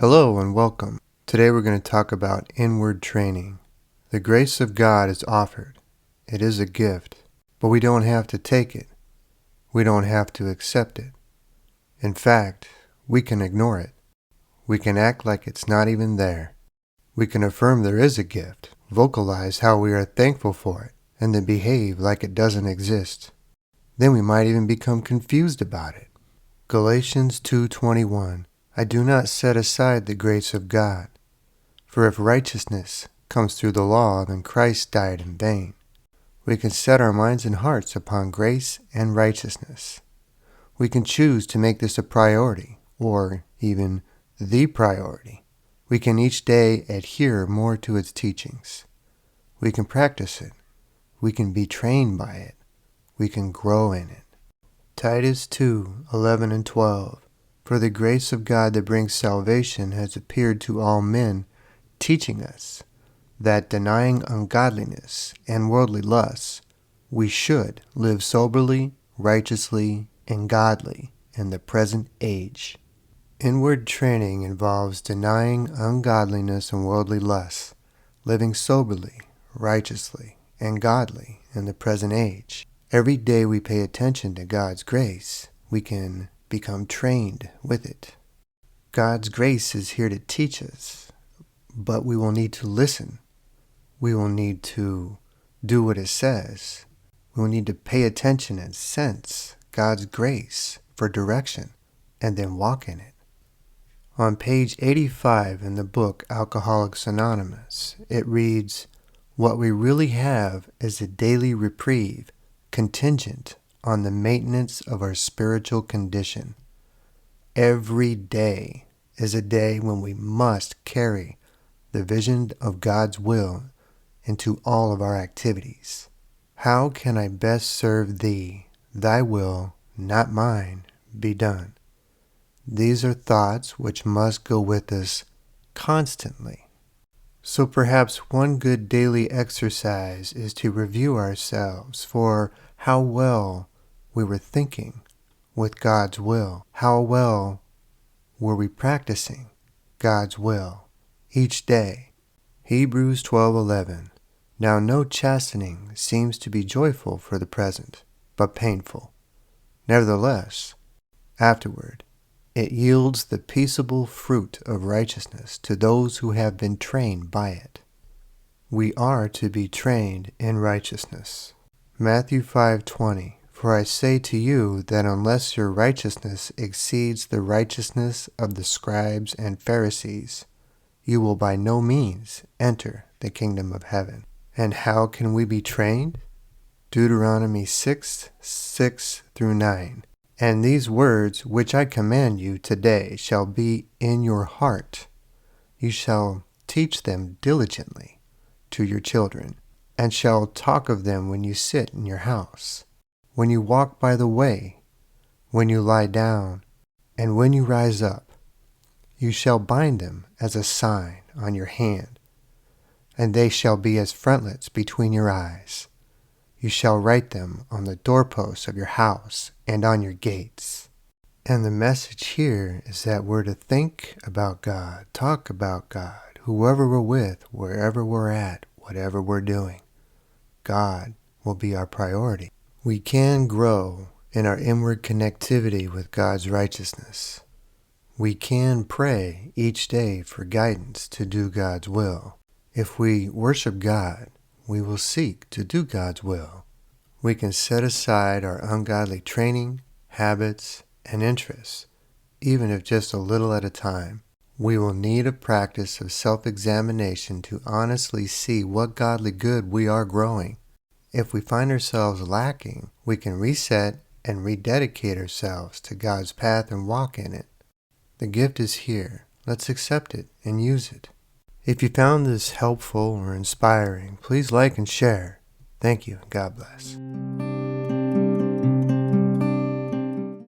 Hello and welcome. Today we're going to talk about inward training. The grace of God is offered. It is a gift, but we don't have to take it. We don't have to accept it. In fact, we can ignore it. We can act like it's not even there. We can affirm there is a gift, vocalize how we are thankful for it, and then behave like it doesn't exist. Then we might even become confused about it. Galatians 2:21. I do not set aside the grace of God. For if righteousness comes through the law, then Christ died in vain. We can set our minds and hearts upon grace and righteousness. We can choose to make this a priority, or even the priority. We can each day adhere more to its teachings. We can practice it. We can be trained by it. We can grow in it. Titus 2:11 and 12. For the grace of God that brings salvation has appeared to all men, teaching us that denying ungodliness and worldly lusts, we should live soberly, righteously, and godly in the present age. Inward training involves denying ungodliness and worldly lusts, living soberly, righteously, and godly in the present age. Every day we pay attention to God's grace, we can become trained with it. God's grace is here to teach us, but we will need to listen. We will need to do what it says. We will need to pay attention and sense God's grace for direction and then walk in it. On page 85 in the book Alcoholics Anonymous, it reads, what we really have is a daily reprieve contingent on the maintenance of our spiritual condition. Every day is a day when we must carry the vision of God's will into all of our activities. How can I best serve Thee? Thy will, not mine, be done. These are thoughts which must go with us constantly. So perhaps one good daily exercise is to review ourselves for how well we were thinking with God's will. How well were we practicing God's will each day? Hebrews 12:11. Now no chastening seems to be joyful for the present, but painful. Nevertheless, afterward, it yields the peaceable fruit of righteousness to those who have been trained by it. We are to be trained in righteousness. Matthew 5:20. For I say to you that unless your righteousness exceeds the righteousness of the scribes and Pharisees, you will by no means enter the kingdom of heaven. And how can we be trained? Deuteronomy 6:6-9. And these words which I command you today shall be in your heart. You shall teach them diligently to your children, and shall talk of them when you sit in your house, when you walk by the way, when you lie down, and when you rise up. You shall bind them as a sign on your hand, and they shall be as frontlets between your eyes. You shall write them on the doorposts of your house and on your gates. And the message here is that we're to think about God, talk about God, whoever we're with, wherever we're at, whatever we're doing. God will be our priority. We can grow in our inward connectivity with God's righteousness. We can pray each day for guidance to do God's will. If we worship God, we will seek to do God's will. We can set aside our ungodly training, habits, and interests, even if just a little at a time. We will need a practice of self-examination to honestly see what godly good we are growing. If we find ourselves lacking, we can reset and rededicate ourselves to God's path and walk in it. The gift is here. Let's accept it and use it. If you found this helpful or inspiring, please like and share. Thank you. God bless.